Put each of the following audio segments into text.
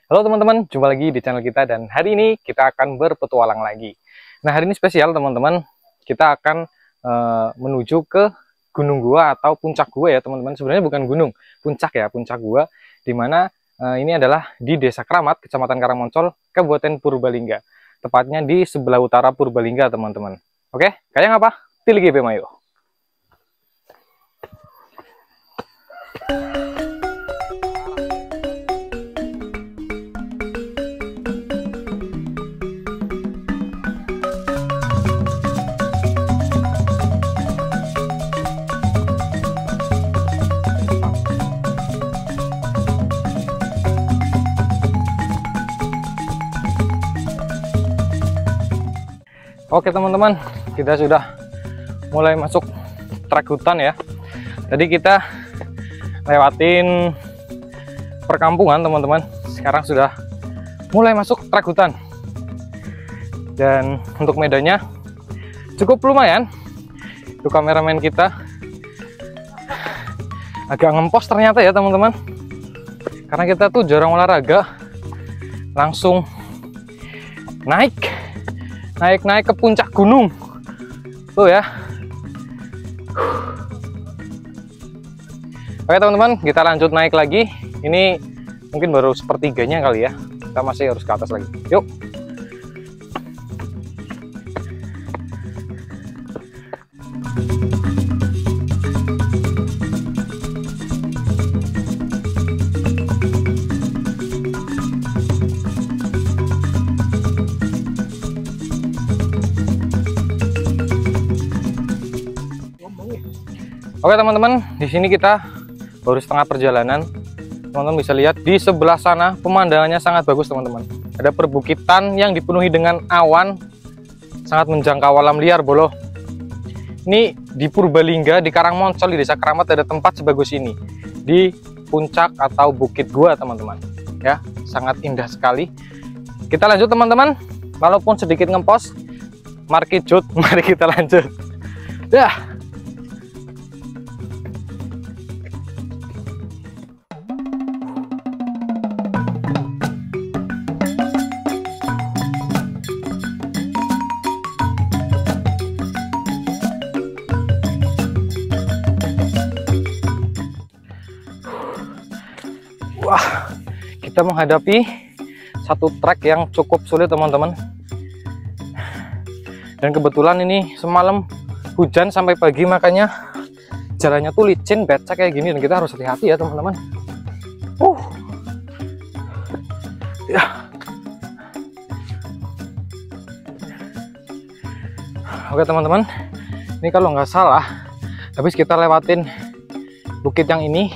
Halo teman-teman, jumpa lagi di channel kita dan hari ini kita akan berpetualang lagi. Nah, hari ini spesial teman-teman. Kita akan menuju ke Gunung Gua atau Puncak Gua ya teman-teman. Sebenarnya bukan gunung, puncak ya, Puncak Gua. Dimana ini adalah di Desa Kramat, Kecamatan Karangmoncol, Kabupaten Purbalingga. Tepatnya di sebelah utara Purbalingga teman-teman. Oke, kayak apa? Pilih GP Mayo. Oke teman-teman, kita sudah mulai masuk trek hutan ya. Tadi kita lewatin perkampungan teman-teman. Sekarang sudah mulai masuk trek hutan. Dan untuk medannya cukup lumayan. Itu kameramen kita agak ngempos ternyata ya teman-teman. Karena kita tuh jarang olahraga, langsung naik ke puncak gunung tuh ya. Oke teman-teman, kita lanjut naik lagi. Ini mungkin baru sepertiganya kali ya, kita masih harus ke atas lagi. Yuk. Oke teman-teman, di sini kita baru setengah perjalanan. Teman-teman bisa lihat di sebelah sana pemandangannya sangat bagus teman-teman. Ada perbukitan yang dipenuhi dengan awan, sangat menjangkau alam liar boloh. Ini di Purbalingga, di Karangmoncol, di Desa Kramat ada tempat sebagus ini di puncak atau Bukit Gua teman-teman. Ya, sangat indah sekali. Kita lanjut teman-teman, walaupun sedikit ngempos, mari kita lanjut. Dah. Wah, kita menghadapi satu trek yang cukup sulit teman-teman. Dan kebetulan ini semalam hujan sampai pagi, makanya jalannya tuh licin, becek kayak gini, dan kita harus hati-hati ya teman-teman. Ya. Oke teman-teman, ini kalau nggak salah habis kita lewatin bukit yang ini,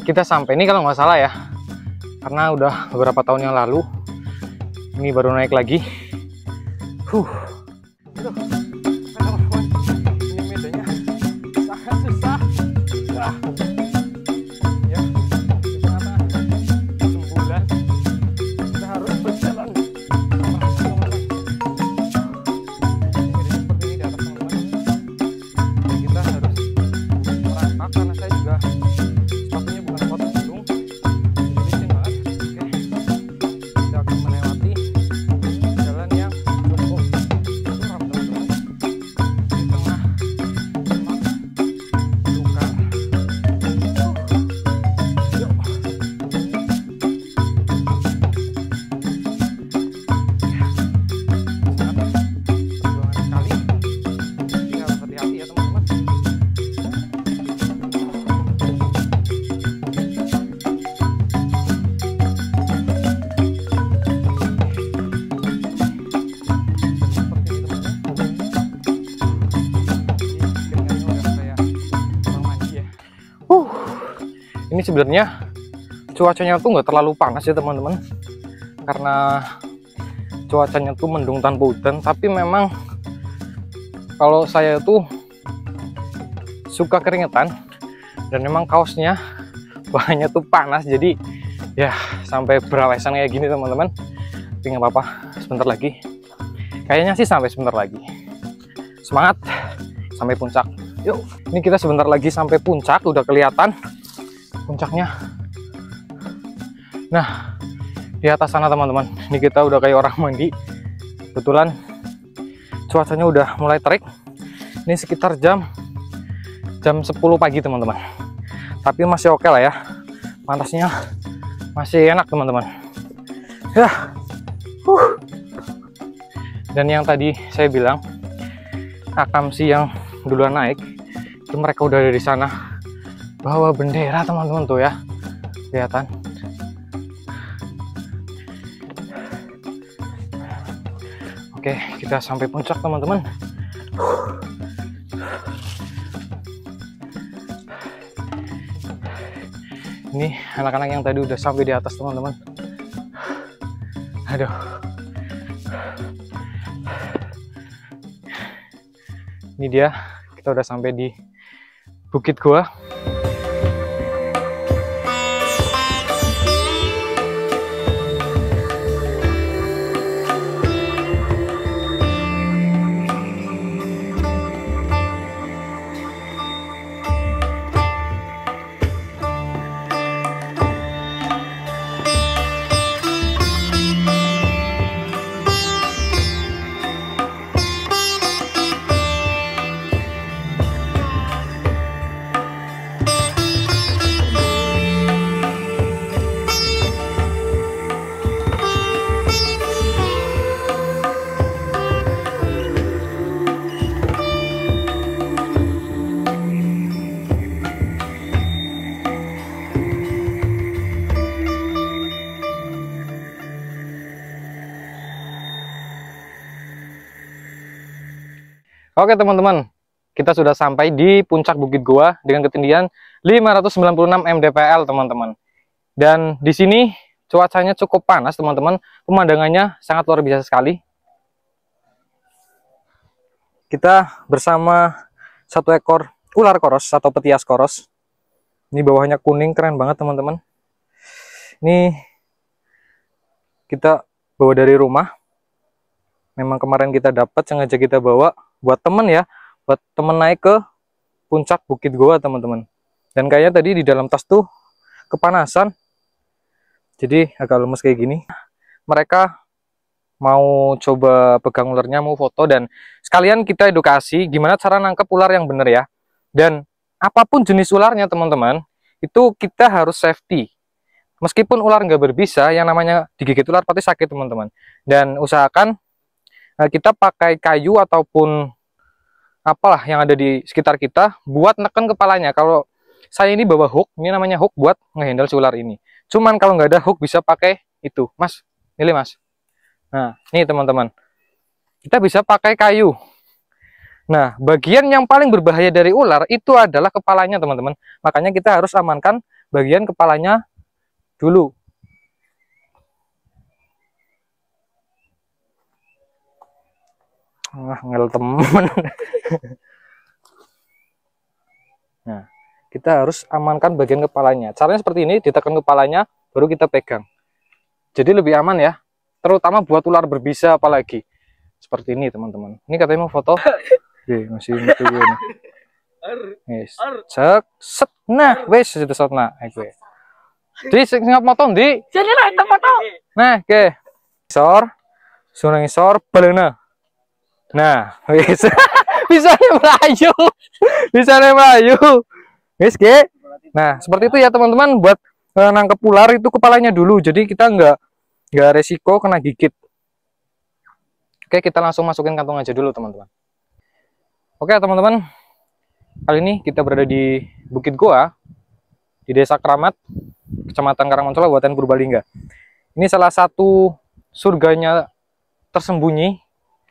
kita sampai ini kalau nggak salah ya, karena udah beberapa tahun yang lalu. Ini baru naik lagi. Ini medannya sangat susah. Ya, ternyata sembulan kita harus berjalan. Seperti ini di atas teman-teman. Kita harus merangkak karena saya juga sepatunya bukan sepatu gunung, licin banget. Oke, kita akan melewati jalan yang cukup curam teman-teman, di tengah semak belukar. Yuk. Sangat perjuangan sekali, jadi harus hati-hati ya teman-teman. Ini sebenarnya cuacanya tuh nggak terlalu panas ya teman-teman, karena cuacanya tuh mendung tanpa hujan. Tapi memang kalau saya tuh suka keringetan, dan memang kaosnya bahannya tuh panas, jadi ya sampai berawesan kayak gini teman-teman. Tapi nggak apa-apa, sebentar lagi, kayaknya sih sampai sebentar lagi. Semangat sampai puncak. Yuk, ini kita sebentar lagi sampai puncak, udah kelihatan puncaknya. Nah, di atas sana teman-teman. Ini kita udah kayak orang mandi. Kebetulan cuacanya udah mulai terik. Ini sekitar jam 10 pagi teman-teman. Tapi masih oke lah ya. Panasnya masih enak teman-teman. Ya. Dan yang tadi saya bilang akamsi yang duluan naik itu mereka udah ada di sana. Bawa bendera teman-teman tuh ya. Kelihatan. Oke, kita sampai puncak teman-teman. Ini anak-anak yang tadi udah sampai di atas teman-teman. Aduh. Ini dia, kita udah sampai di Bukit Goa. Oke teman-teman, kita sudah sampai di puncak Bukit Goa dengan ketinggian 596 mdpl teman-teman. Dan di sini cuacanya cukup panas teman-teman, pemandangannya sangat luar biasa sekali. Kita bersama satu ekor ular koros atau petias koros. Ini bawahnya kuning, keren banget teman-teman. Ini kita bawa dari rumah. Memang kemarin kita dapat, sengaja kita bawa buat temen ya, buat temen naik ke puncak Bukit Goa teman-teman. Dan kayaknya tadi di dalam tas tuh kepanasan, jadi agak lemes kayak gini. Mereka mau coba pegang ularnya, mau foto, dan sekalian kita edukasi gimana cara nangkep ular yang bener ya. Dan apapun jenis ularnya teman-teman, itu kita harus safety. Meskipun ular nggak berbisa, yang namanya digigit ular pasti sakit teman-teman. Dan usahakan kita pakai kayu ataupun apalah yang ada di sekitar kita buat neken kepalanya. Kalau saya ini bawa hook, ini namanya hook buat ngehandle si ular ini. Cuman kalau nggak ada hook bisa pakai itu, mas. Ini mas. Nah, ini teman-teman. Kita bisa pakai kayu. Nah, bagian yang paling berbahaya dari ular itu adalah kepalanya teman-teman. Makanya kita harus amankan bagian kepalanya dulu. Ngel temen. Nah, kita harus amankan bagian kepalanya. Caranya seperti ini, ditekan kepalanya, baru kita pegang. Jadi lebih aman ya, terutama buat ular berbisa apalagi. Seperti ini teman-teman. Ini katanya mau foto. Oke, masih gitu gue. Yes. Cek, set. Nah, wes itu set nah. Oke. Di singap motong di. Jadi lah itu foto. Nah, oke. Isor, sunang isor, balena. Nah, wis. Bisa melayu. Bisa melayu. Wis, Ge. Nah, seperti itu ya teman-teman, buat nangkep ular itu kepalanya dulu. Jadi kita nggak resiko kena gigit. Oke, kita langsung masukin kantong aja dulu, teman-teman. Oke, teman-teman. Kali ini kita berada di Bukit Goa di Desa Kramat, Kecamatan Karangmoncol, Kabupaten Purbalingga. Ini salah satu surganya tersembunyi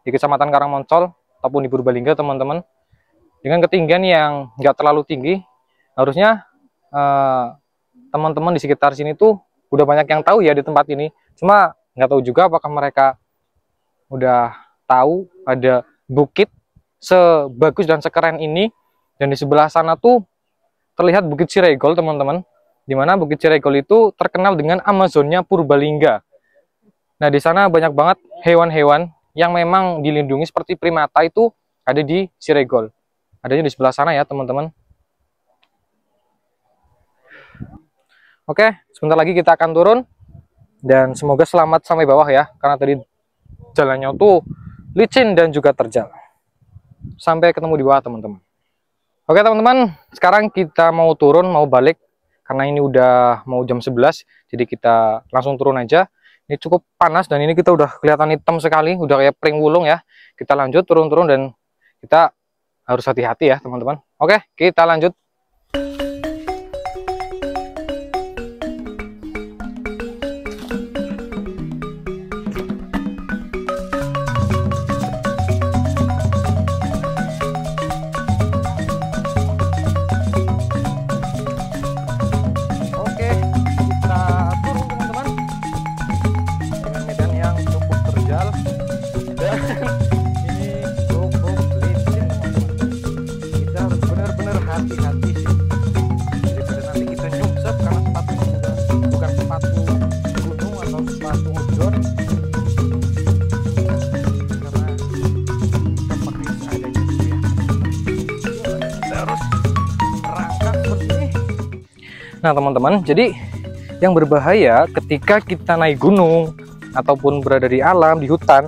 di Kecamatan Karangmoncol ataupun di Purbalingga teman-teman, dengan ketinggian yang nggak terlalu tinggi. Harusnya teman-teman di sekitar sini tuh udah banyak yang tahu ya di tempat ini, cuma nggak tahu juga apakah mereka udah tahu ada bukit sebagus dan sekeren ini. Dan di sebelah sana tuh terlihat Bukit Ciregol teman-teman, dimana Bukit Ciregol itu terkenal dengan Amazonnya Purbalingga. Nah, di sana banyak banget hewan-hewan yang memang dilindungi seperti primata itu ada di Ciregol. Adanya di sebelah sana ya teman-teman. Oke, sebentar lagi kita akan turun. dan semoga selamat sampai bawah ya, karena tadi jalannya tuh licin dan juga terjal. Sampai ketemu di bawah teman-teman. Oke teman-teman, sekarang kita mau turun, mau balik karena ini udah mau jam 11, jadi kita langsung turun aja. Ini cukup panas dan ini kita udah kelihatan hitam sekali, udah kayak pring wulung ya. Kita lanjut turun-turun dan kita harus hati-hati ya teman-teman. Oke, kita lanjut. Nah teman-teman, jadi yang berbahaya ketika kita naik gunung ataupun berada di alam, di hutan,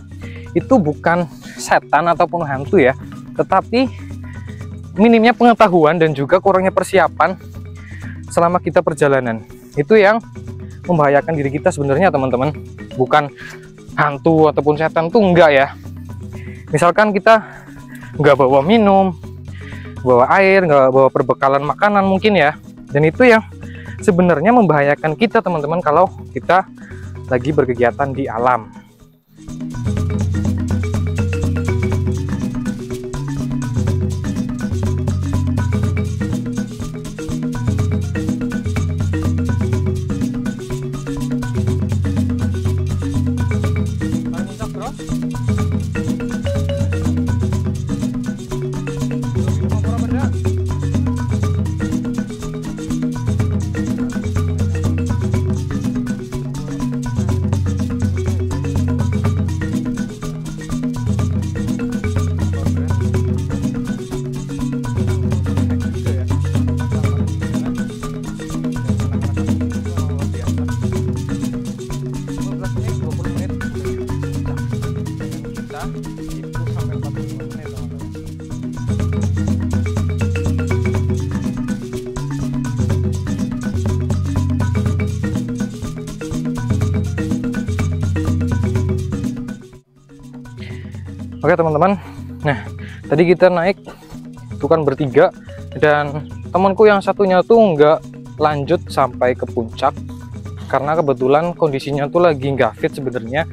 itu bukan setan ataupun hantu ya, tetapi minimnya pengetahuan dan juga kurangnya persiapan selama kita perjalanan. Itu yang membahayakan diri kita sebenarnya teman-teman, bukan hantu ataupun setan tuh enggak ya. Misalkan kita nggak bawa minum, bawa air, nggak bawa perbekalan makanan mungkin ya, dan itu yang sebenarnya membahayakan kita teman-teman kalau kita lagi berkegiatan di alam. Oke teman-teman, nah tadi kita naik itu kan bertiga dan temanku yang satunya tuh nggak lanjut sampai ke puncak karena kebetulan kondisinya tuh lagi nggak fit sebenarnya,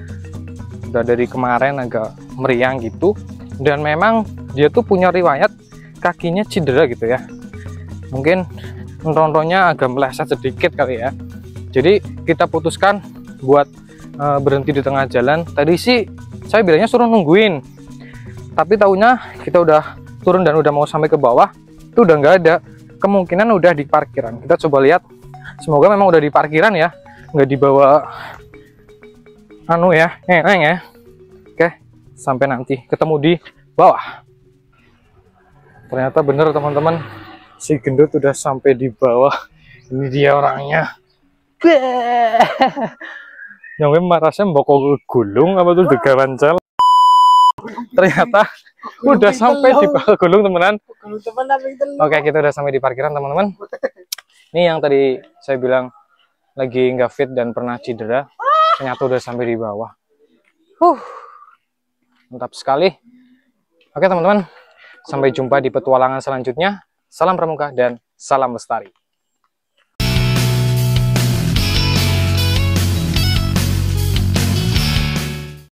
udah dari kemarin agak meriang gitu, dan memang dia tuh punya riwayat kakinya cedera gitu ya, mungkin rontonya agak meleset sedikit kali ya. Jadi kita putuskan buat berhenti di tengah jalan. Tadi sih saya bilangnya suruh nungguin, tapi taunya kita udah turun dan udah mau sampai ke bawah, itu udah nggak ada, kemungkinan udah di parkiran. Kita coba lihat, semoga memang udah di parkiran ya, nggak dibawa anu ya, ya. Oke, sampai nanti ketemu di bawah. Ternyata bener teman-teman, si gendut udah sampai di bawah. Ini dia orangnya. Yang marasnya mbokok gulung apa tuh degawancel. Ternyata udah sampai di bawah gulung temenan. Oke, kita udah sampai di parkiran teman-teman. Ini yang tadi saya bilang lagi nggak fit dan pernah cedera, ternyata udah sampai di bawah. Mantap sekali. Oke teman-teman, sampai jumpa di petualangan selanjutnya. Salam pramuka dan salam lestari.